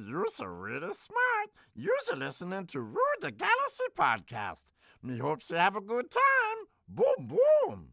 you're so really smart. You're listening to Rule the Galaxy podcast. Me hopes you have a good time. Boom, boom.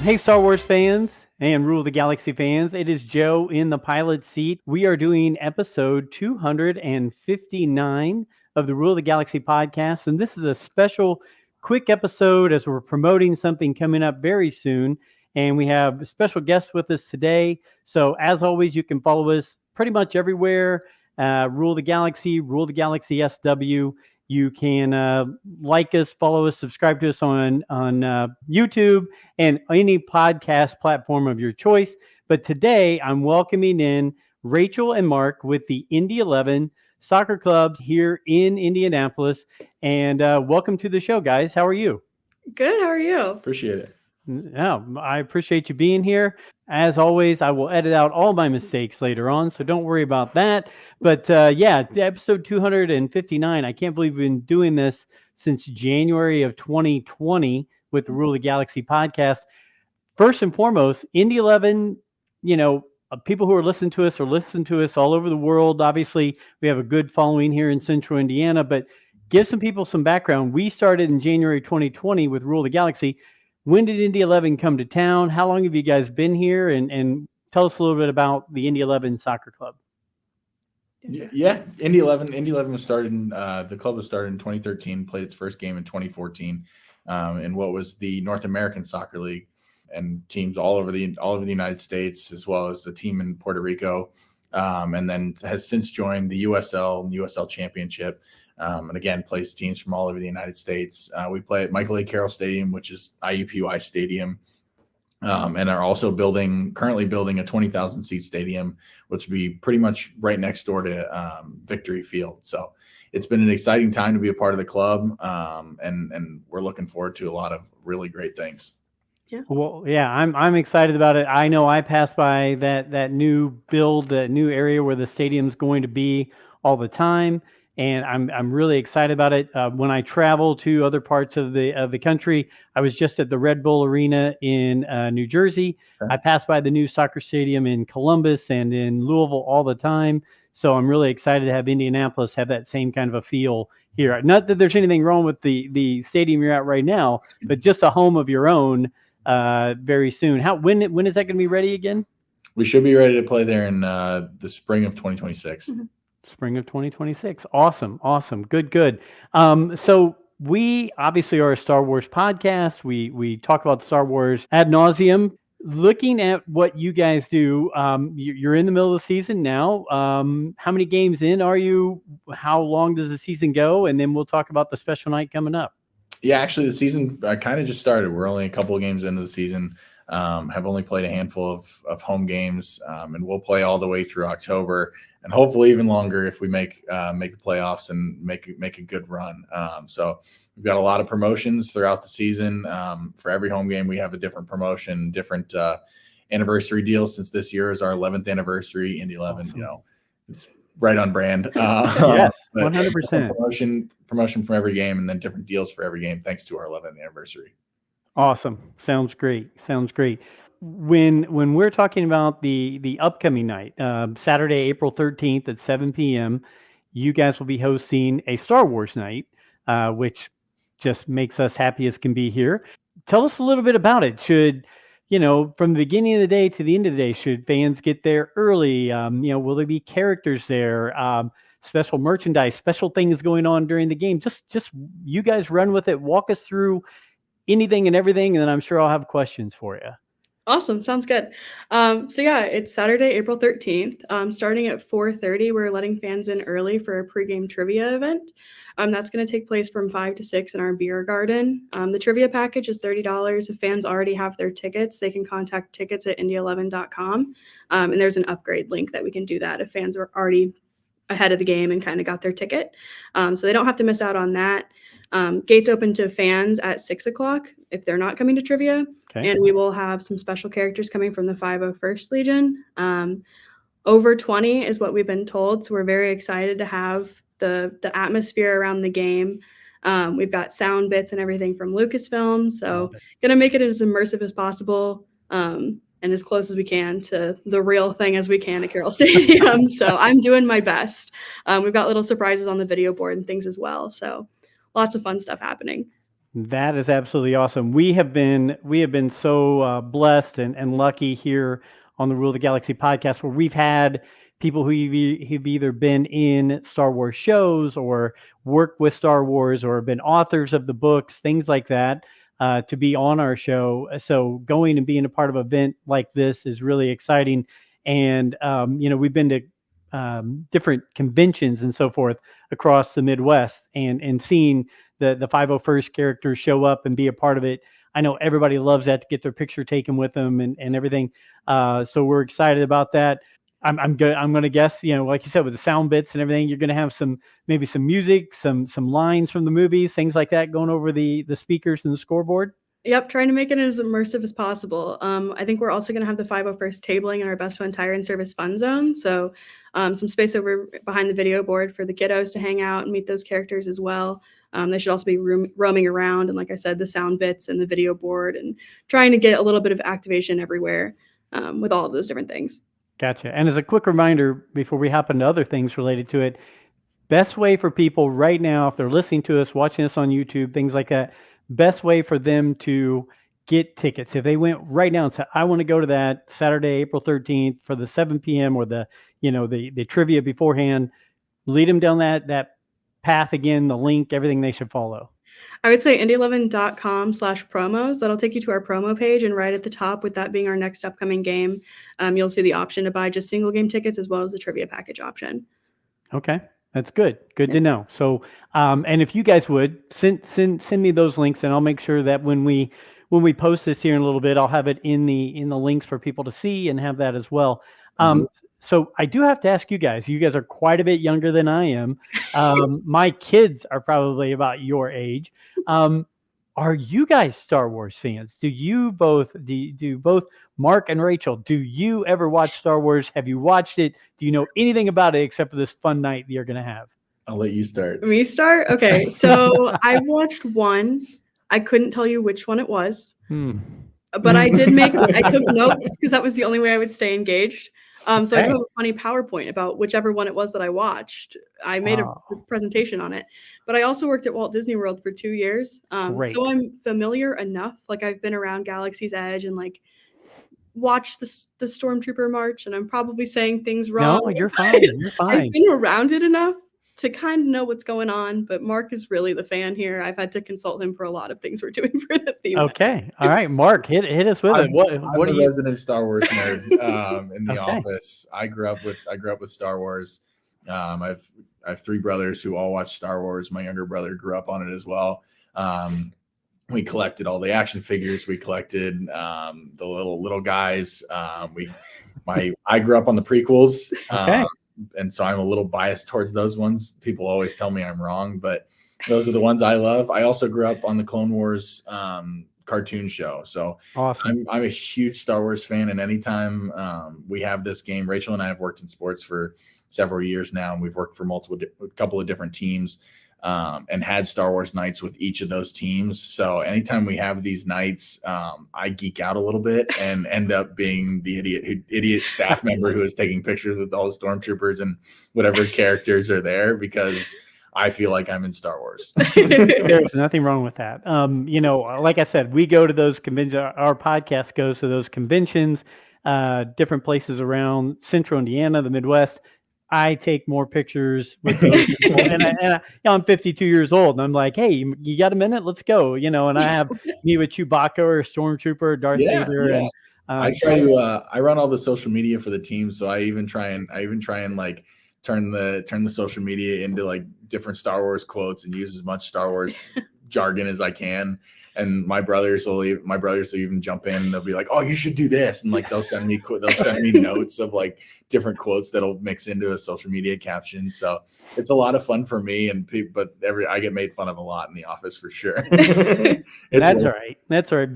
Hey, Star Wars fans and Rule of the Galaxy fans. It is Joe in the pilot seat. We are doing episode 259 of the Rule of the Galaxy podcast. And this is a special quick episode as we're promoting something coming up very soon. And we have special guests with us today. So as always, you can follow us pretty much everywhere. Rule of the Galaxy SW. You can like us, follow us, subscribe to us on YouTube and any podcast platform of your choice. But today I'm welcoming in Rachel and Mark with the Indy 11 soccer clubs here in Indianapolis. And welcome to the show, guys. How are you? Good. How are you? Appreciate it. Yeah, I appreciate you being here. As always, I will edit out all my mistakes later on, so don't worry about that. But episode 259, I can't believe we've been doing this since January of 2020 with the Rule of the Galaxy podcast. First and foremost, Indy 11, people who are listening to us all over the world. Obviously, we have a good following here in Central Indiana, but give some people some background. We started in January 2020 with Rule of the Galaxy. When did Indy 11 come to town? How long have you guys been here? And tell us a little bit about the Indy 11 soccer club. Yeah, Indy 11 was started the club was started in 2013, played its first game in 2014 in what was the North American Soccer League, and teams all over the United States, as well as the team in Puerto Rico, and then has since joined the USL Championship. And again, plays teams from all over the United States. We play at Michael A. Carroll Stadium, which is IUPUI Stadium, and are also currently building a 20,000 seat stadium, which will be pretty much right next door to Victory Field. So it's been an exciting time to be a part of the club, and we're looking forward to a lot of really great things. Yeah. Well, yeah, I'm excited about it. I know I passed by that new build, that new area where the stadium's going to be all the time. And I'm really excited about it. When I travel to other parts of the country, I was just at the Red Bull Arena in New Jersey. Okay. I pass by the new soccer stadium in Columbus and in Louisville all the time. So I'm really excited to have Indianapolis have that same kind of a feel here. Not that there's anything wrong with the stadium you're at right now, but just a home of your own very soon. When is that going to be ready again? We should be ready to play there in the spring of 2026. Mm-hmm. Spring of 2026. Awesome. Good. So we obviously are a Star Wars podcast. We talk about Star Wars ad nauseum. Looking at what you guys do, you're in the middle of the season now. How many games in are you? How long does the season go? And then we'll talk about the special night coming up. Yeah, actually, the season kind of just started. We're only a couple of games into the season. Have only played a handful of home games, and we'll play all the way through October, and hopefully even longer if we make the playoffs and make a good run. So we've got a lot of promotions throughout the season. For every home game, we have a different promotion, different anniversary deals. Since this year is our 11th anniversary, Indy 11. Awesome. It's right on brand. Yes, 100%. Promotion from every game, and then different deals for every game, thanks to our 11th anniversary. Awesome. Sounds great. When we're talking about the upcoming night, Saturday, April 13th at 7 p.m., you guys will be hosting a Star Wars night, which just makes us happy as can be here. Tell us a little bit about it. Should, from the beginning of the day to the end of the day, should fans get there early? Will there be characters there? Special merchandise, special things going on during the game? Just you guys run with it. Walk us through anything and everything, and then I'm sure I'll have questions for you. Awesome. Sounds good. So yeah, it's Saturday, April 13th. Starting at 4:30, we're letting fans in early for a pregame trivia event. That's going to take place from 5 to 6 in our beer garden. The trivia package is $30. If fans already have their tickets, they can contact tickets at indy11.com. And there's an upgrade link that we can do that if fans are already ahead of the game and kind of got their ticket. So they don't have to miss out on that. Gates open to fans at 6 o'clock if they're not coming to trivia. Okay. And we will have some special characters coming from the 501st Legion. Over 20 is what we've been told. So we're very excited to have the atmosphere around the game. We've got sound bits and everything from Lucasfilm. So going to make it as immersive as possible. And as close as we can to the real thing as we can at Carroll Stadium. So I'm doing my best. We've got little surprises on the video board and things as well. So lots of fun stuff happening. That is absolutely awesome. We have been so blessed and lucky here on the Rule of the Galaxy podcast, where we've had people who've either been in Star Wars shows or worked with Star Wars or been authors of the books, things like that, to be on our show. So going and being a part of an event like this is really exciting. And we've been to different conventions and so forth across the Midwest, and seeing the 501st characters show up and be a part of it. I know everybody loves that, to get their picture taken with them and everything. So we're excited about that. I'm going to guess, like you said, with the sound bits and everything, you're going to have maybe some music, some lines from the movies, things like that going over the speakers and the scoreboard. Yep, trying to make it as immersive as possible. I think we're also going to have the 501st tabling in our Best Friend Tire and Service Fun Zone. So some space over behind the video board for the kiddos to hang out and meet those characters as well. They should also be roaming around. And like I said, the sound bits and the video board, and trying to get a little bit of activation everywhere with all of those different things. Gotcha. And as a quick reminder, before we hop into other things related to it, best way for people right now, if they're listening to us, watching us on YouTube, things like that, best way for them to get tickets. If they went right now and said, I want to go to that Saturday, April 13th for the 7 p.m. or the trivia beforehand, lead them down that path again, the link, everything they should follow. I would say indy11.com/promos. That'll take you to our promo page, and right at the top, with that being our next upcoming game, you'll see the option to buy just single game tickets as well as the trivia package option. Okay. That's good. Good to know. So, and if you guys would send me those links, and I'll make sure that when we post this here in a little bit, I'll have it in the links for people to see and have that as well. So I do have to ask you guys. You guys are quite a bit younger than I am. My kids are probably about your age. Are you guys Star Wars fans? Do both Mark and Rachel, do you ever watch Star Wars? Have you watched it? Do you know anything about it except for this fun night that you're going to have? I'll let you start. Me start? Okay. So I've watched one. I couldn't tell you which one it was. But I took notes because that was the only way I would stay engaged. So I do have a funny PowerPoint about whichever one it was that I watched. I made a presentation on it. But I also worked at Walt Disney World for 2 years. So I'm familiar enough. Like, I've been around Galaxy's Edge and watched the Stormtrooper March, and I'm probably saying things wrong. No, you're fine. You're fine. I've been around it enough to kind of know what's going on, but Mark is really the fan here. I've had to consult him for a lot of things we're doing for the theme. Okay. All right, Mark, hit us with it. What I'm are a you? resident Star Wars nerd in the office. I grew up with Star Wars. I have 3 brothers who all watch Star Wars. My younger brother grew up on it as well. We collected all the action figures. We collected the little guys. I grew up on the prequels. And so I'm a little biased towards those ones. People always tell me I'm wrong, but those are the ones I love. I also grew up on the Clone Wars cartoon show. So awesome. I'm a huge Star Wars fan. And anytime we have this game, Rachel and I have worked in sports for several years now, and we've worked for a couple of different teams and had Star Wars nights with each of those teams. So anytime we have these nights, I geek out a little bit and end up being the idiot staff member who is taking pictures with all the stormtroopers and whatever characters are there, because I feel like I'm in Star Wars. There's nothing wrong with that. Like I said, we go to those conventions. Our podcast goes to those conventions, different places around Central Indiana, the Midwest. I take more pictures with those people. and I'm 52 years old, and I'm like, hey, you got a minute? Let's go. And I have me with Chewbacca or Stormtrooper, Darth Vader, I try to I run all the social media for the team, so I even try and like turn the social media into like different Star Wars quotes and use as much Star Wars jargon as I can. And my brothers will even jump in. They'll be like, "Oh, you should do this," and like they'll send me notes of like different quotes that'll mix into a social media caption. So it's a lot of fun for me, but I get made fun of a lot in the office for sure. That's all right. That's all right.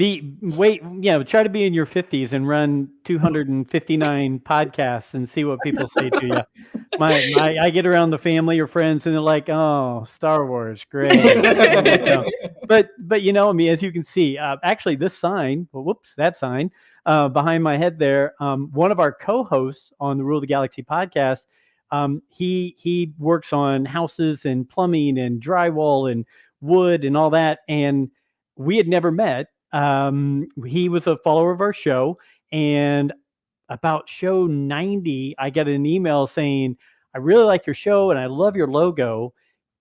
Try to be in your 50s and run 259 podcasts and see what people say to you. I get around the family or friends and they're like, "Oh, Star Wars, great." But I mean, as you can see, actually this sign, that sign behind my head there, one of our co-hosts on the Rule of the Galaxy podcast, he works on houses and plumbing and drywall and wood and all that, and we had never met. He was a follower of our show, and about show 90, I got an email saying, "I really like your show and I love your logo.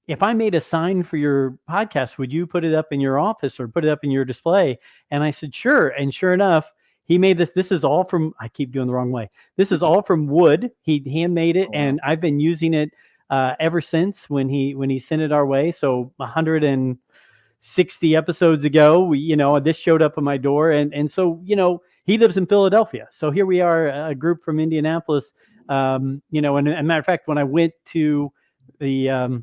If I made a sign for your podcast, would you put it up in your office or put it up in your display?" And I said, "Sure." And sure enough, he made this. This is all from, I keep doing the wrong way. This is all from wood. He handmade it, and I've been using it ever since when he sent it our way. So 160 episodes ago, this showed up at my door, and so he lives in Philadelphia. So here we are, a group from Indianapolis. And a matter of fact, when I went to the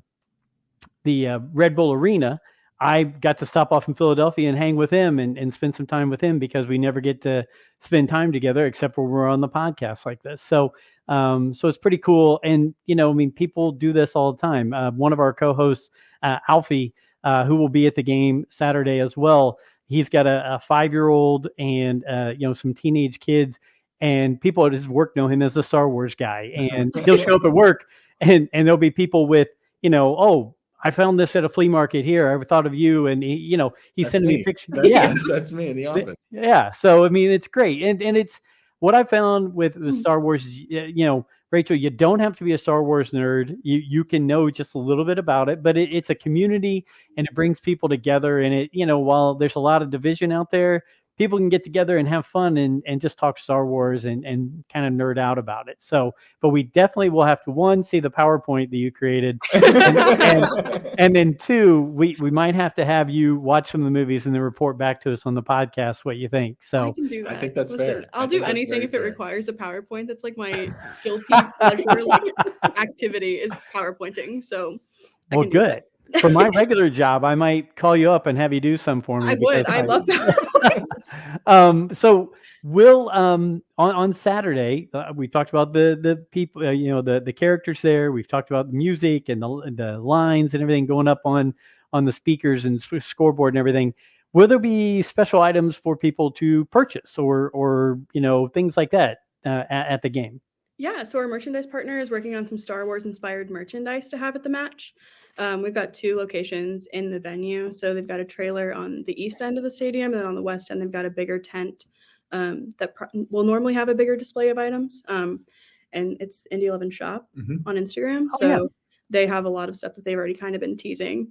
Red Bull Arena, I got to stop off in Philadelphia and hang with him and spend some time with him, because we never get to spend time together except when we're on the podcast like this. So it's pretty cool. And, I mean, people do this all the time. One of our co-hosts, Alfie, who will be at the game Saturday as well, he's got a 5-year-old and, some teenage kids, and people at his work know him as the Star Wars guy. And he'll show up at work and there'll be people with, "Oh, I found this at a flea market here. I ever thought of you." And he's sending me pictures. That's me in the office. Yeah. So, I mean, it's great. And it's what I found with Star Wars is, Rachel, you don't have to be a Star Wars nerd. You can know just a little bit about it, but it's a community and it brings people together. And while there's a lot of division out there, people can get together and have fun and just talk Star Wars and kind of nerd out about it. So, but we definitely will have to, see the PowerPoint that you created. And then 2, we might have to have you watch some of the movies and then report back to us on the podcast what you think. So I can do that. I think that's fair. I'll do anything if it requires a PowerPoint. That's like my guilty pleasure activity is PowerPointing. So well, good. For my regular job, I might call you up and have you do some for me. I would. I love PowerPoints. So we'll on Saturday, we talked about the people, the characters there. We've talked about the music and the lines and everything going up on the speakers and scoreboard and everything. Will there be special items for people to purchase or things like that at the game? Yeah, so our merchandise partner is working on some Star Wars inspired merchandise to have at the match. We've got 2 locations in the venue. So they've got a trailer on the east end of the stadium, and then on the west end, they've got a bigger tent that will normally have a bigger display of items. And it's Indy 11 shop on Instagram. So they have a lot of stuff that they've already kind of been teasing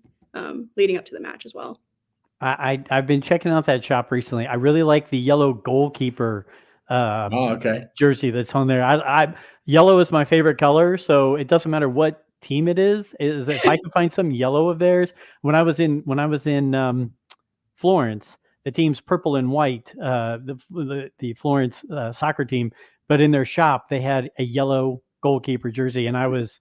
leading up to the match as well. I've been checking out that shop recently. I really like the yellow goalkeeper jersey that's on there. Yellow is my favorite color, so it doesn't matter what team it is if I can find some yellow of theirs. When I was in Florence, the team's purple and white, the Florence soccer team, but in their shop they had a yellow goalkeeper jersey, and I was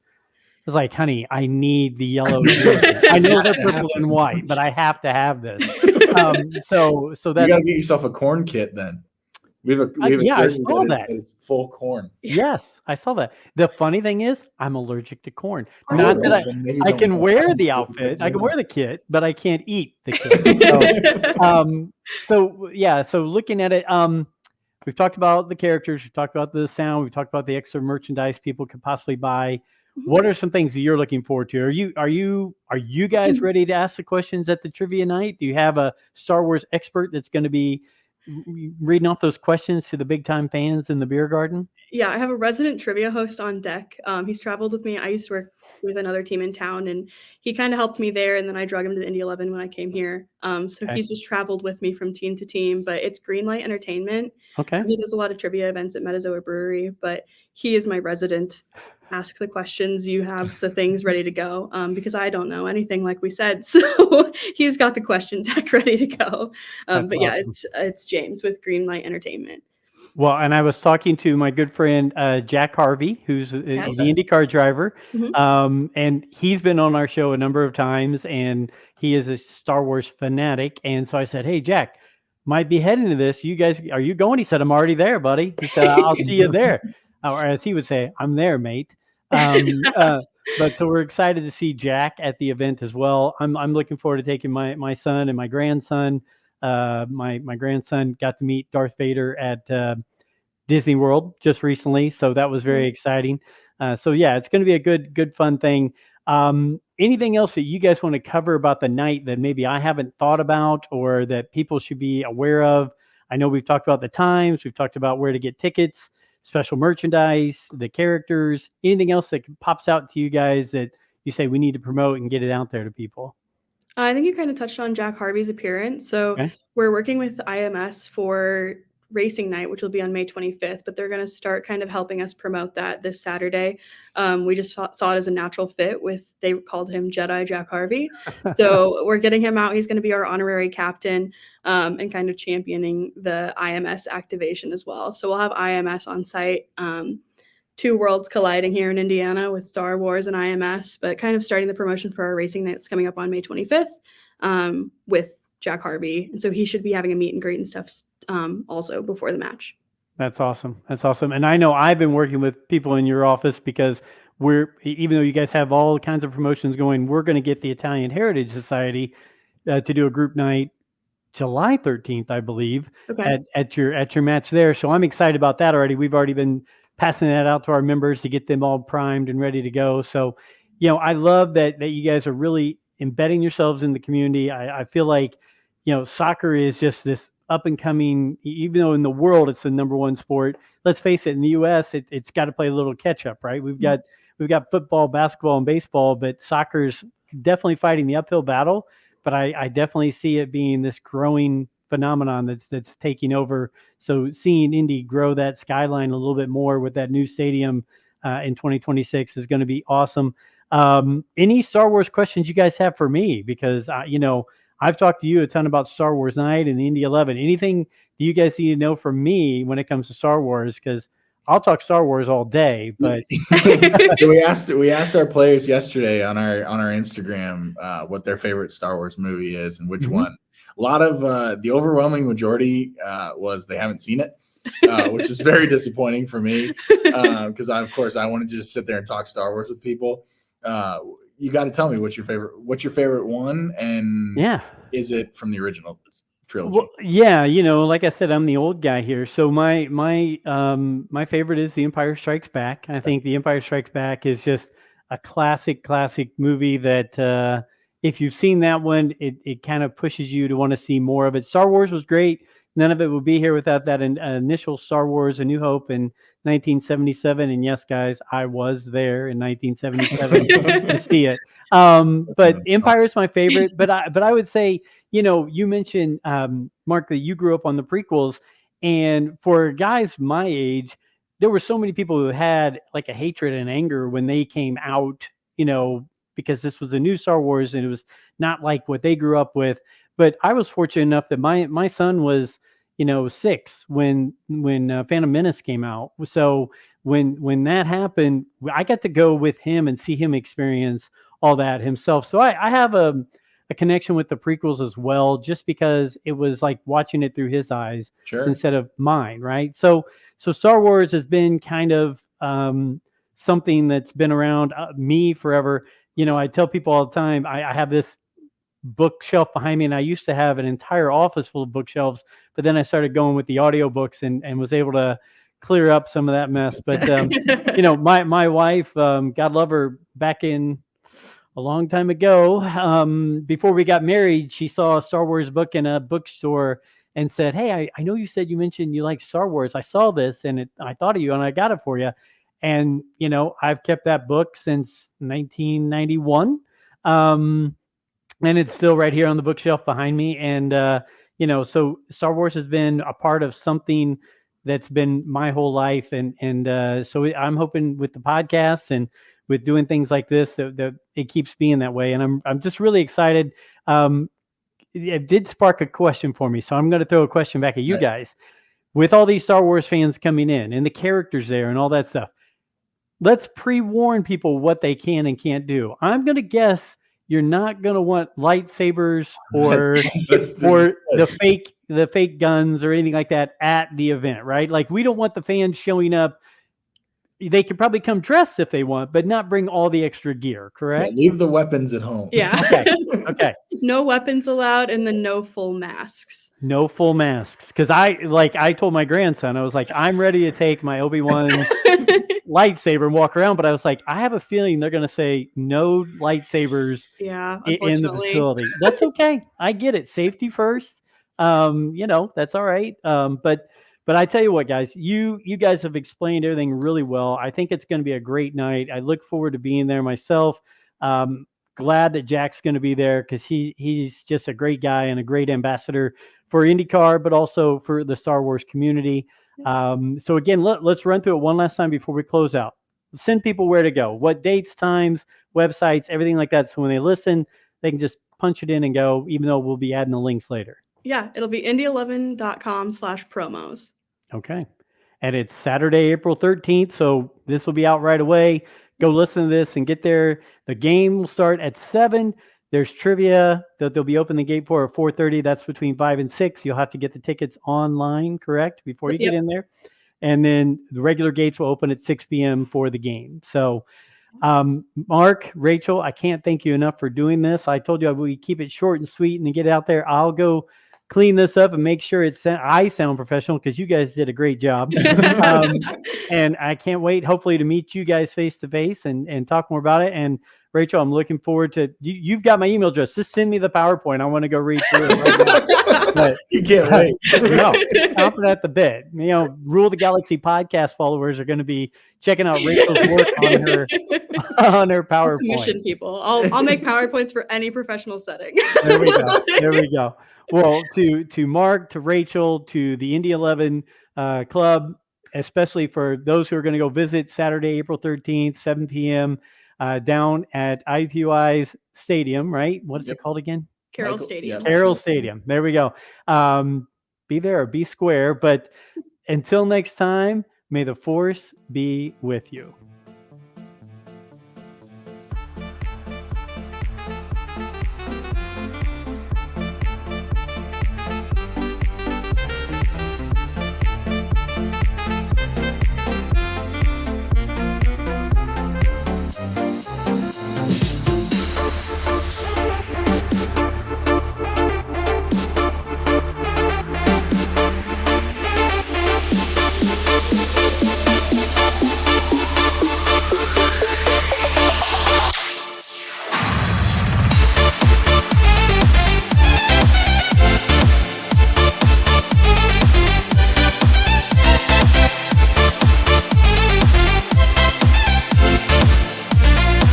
like, "Honey, I need the yellow jersey. I know they're purple and white, but I have to have this." So that you gotta get yourself a corn kit then. We have a jersey that is full corn. Yes, I saw that. The funny thing is, I'm allergic to corn. Not that I can wear the outfit, I can wear the kit, but I can't eat the kit. So looking at it, we've talked about the characters, we've talked about the sound, we've talked about the extra merchandise people could possibly buy. What are some things that you're looking forward to? Are you guys ready to ask the questions at the trivia night? Do you have a Star Wars expert that's going to be reading off those questions to the big time fans in the beer garden? Yeah, I have a resident trivia host on deck. He's traveled with me. I used to work with another team in town, and he kind of helped me there. And then I drug him to the Indy 11 when I came here. So Okay. he's just traveled with me from team to team. But it's Greenlight Entertainment. Okay. He does a lot of trivia events at Metazoa Brewery, but he is my resident. Ask the questions. You have the things ready to go, because I don't know anything, like we said. So he's got the question deck ready to go. But yeah, awesome. it's James with Greenlight Entertainment. Well, and I was talking to my good friend Jack Harvey, who's the IndyCar driver, and he's been on our show a number of times, and he is a Star Wars fanatic. And so I said, "Hey, Jack, might be heading to this. You guys, are you going?" He said, "I'm already there, buddy." He said, "I'll see you there," or as he would say, "I'm there, mate." But so we're excited to see Jack at the event as well. I'm looking forward to taking my son and my grandson. My grandson got to meet Darth Vader at Disney World just recently, so that was very exciting. So yeah, it's going to be a good fun thing. Anything else that you guys want to cover about the night that maybe I haven't thought about or that people should be aware of? I know we've talked about the times, we've talked about where to get tickets, special merchandise, the characters. Anything else that pops out to you guys that you say we need to promote and get it out there to people? I think you kind of touched on Jack Harvey's appearance. So Okay. we're working with IMS for racing night, which will be on May 25th, but they're going to start kind of helping us promote that this Saturday. We just saw it as a natural fit they called him Jedi Jack Harvey. So we're getting him out. He's going to be our honorary captain, and kind of championing the IMS activation as well. So we'll have IMS on site. Two worlds colliding here in Indiana with Star Wars and IMS, but kind of starting the promotion for our racing night that's coming up on May 25th, with Jack Harvey. And so he should be having a meet and greet and stuff also before the match. That's awesome. That's awesome. And I know I've been working with people in your office because even though you guys have all kinds of promotions going, we're going to get the Italian Heritage Society to do a group night July 13th, I believe, at your match there. So I'm excited about that already. We've already been passing that out to our members to get them all primed and ready to go. So, I love that you guys are really embedding yourselves in the community. I feel like, soccer is just this up and coming, even though in the world it's the number one sport. Let's face it, in the US, it's got to play a little catch up, right? We've got football, basketball, and baseball, but soccer's definitely fighting the uphill battle. But I definitely see it being this growing phenomenon that's taking over. So seeing Indy grow that skyline a little bit more with that new stadium in 2026 is going to be awesome. Any Star Wars questions you guys have for me? Because I've talked to you a ton about Star Wars Night and the Indy 11. Anything that you guys need to know from me when it comes to Star Wars? Because I'll talk Star Wars all day, but so we asked our players yesterday on our Instagram what their favorite Star Wars movie is and which one. A lot of the overwhelming majority was they haven't seen it, which is very disappointing for me because of course I wanted to just sit there and talk Star Wars with people. You got to tell me what's your favorite one, and is it from the original trilogy? Well, yeah, like I said, I'm the old guy here. So my favorite is The Empire Strikes Back. I think The Empire Strikes Back is just a classic movie that if you've seen that one, it kind of pushes you to want to see more of it. Star Wars was great. None of it would be here without that initial Star Wars: A New Hope in 1977. And yes, guys, I was there in 1977 to see it. But Empire is my favorite. But I would say, you mentioned, Mark, that you grew up on the prequels. And for guys my age, there were so many people who had like a hatred and anger when they came out, because this was a new Star Wars and it was not like what they grew up with. But I was fortunate enough that my son was, 6 when Phantom Menace came out. So when that happened, I got to go with him and see him experience all that himself. So I have a connection with the prequels as well, just because it was like watching it through his eyes instead of mine, right? So Star Wars has been kind of something that's been around me forever. I tell people all the time, I have this bookshelf behind me, and I used to have an entire office full of bookshelves, but then I started going with the audiobooks and was able to clear up some of that mess. But my wife, God love her, back in a long time ago, before we got married, she saw a Star Wars book in a bookstore and said, "Hey, I know you said you mentioned you like Star Wars. I saw this and I thought of you and I got it for you." And I've kept that book since 1991. And it's still right here on the bookshelf behind me. And so Star Wars has been a part of something that's been my whole life. And so I'm hoping with the podcast and with doing things like this that it keeps being that way. And I'm just really excited. It did spark a question for me, so I'm going to throw a question back at you guys. With all these Star Wars fans coming in and the characters there and all that stuff, let's pre-warn people what they can and can't do. I'm going to guess you're not going to want lightsabers or the fake guns or anything like that at the event, right? Like, we don't want the fans showing up. They could probably come dressed if they want, but not bring all the extra gear, correct? Yeah, leave the weapons at home. Yeah. Okay. No weapons allowed, and then no full masks. No full masks. Because I told my grandson, I was like, I'm ready to take my Obi-Wan lightsaber and walk around, but I was like, I have a feeling they're going to say no lightsabers in the facility. That's okay. I get it. Safety first. That's all right. But I tell you what, guys, you guys have explained everything really well. I think it's going to be a great night. I look forward to being there myself. Glad that Jack's going to be there because he's just a great guy and a great ambassador for IndyCar, but also for the Star Wars community. So again, let's run through it one last time before we close out. Send people where to go, what dates, times, websites, everything like that. So when they listen, they can just punch it in and go, even though we'll be adding the links later. Yeah, it'll be indy11.com/promos. Okay. And it's Saturday, April 13th. So this will be out right away. Go listen to this and get there. The game will start at 7. There's trivia that they'll be opening the gate for at 4:30. That's between 5 and 6. You'll have to get the tickets online, correct, before you get in there. And then the regular gates will open at 6 p.m. for the game. So, Mark, Rachel, I can't thank you enough for doing this. I told you we keep it short and sweet and get out there. I'll go clean this up and make sure I sound professional because you guys did a great job. And I can't wait, hopefully, to meet you guys face to face and talk more about it. And Rachel, I'm looking forward to you've got my email address. Just send me the PowerPoint. I want to go read through it right now. But, you can't wait. No, chomping at the bit. Rule the Galaxy podcast followers are going to be checking out Rachel's work on her PowerPoint. Commission people. I'll make PowerPoints for any professional setting. There we go. Well, to Mark, to Rachel, to the Indy 11 club, especially for those who are going to go visit Saturday, April 13th, 7 p.m. Down at IUPUI's stadium, right? What is it called again? Carroll Stadium. Yeah. Carroll Stadium. There we go. Be there or be square. But until next time, may the Force be with you.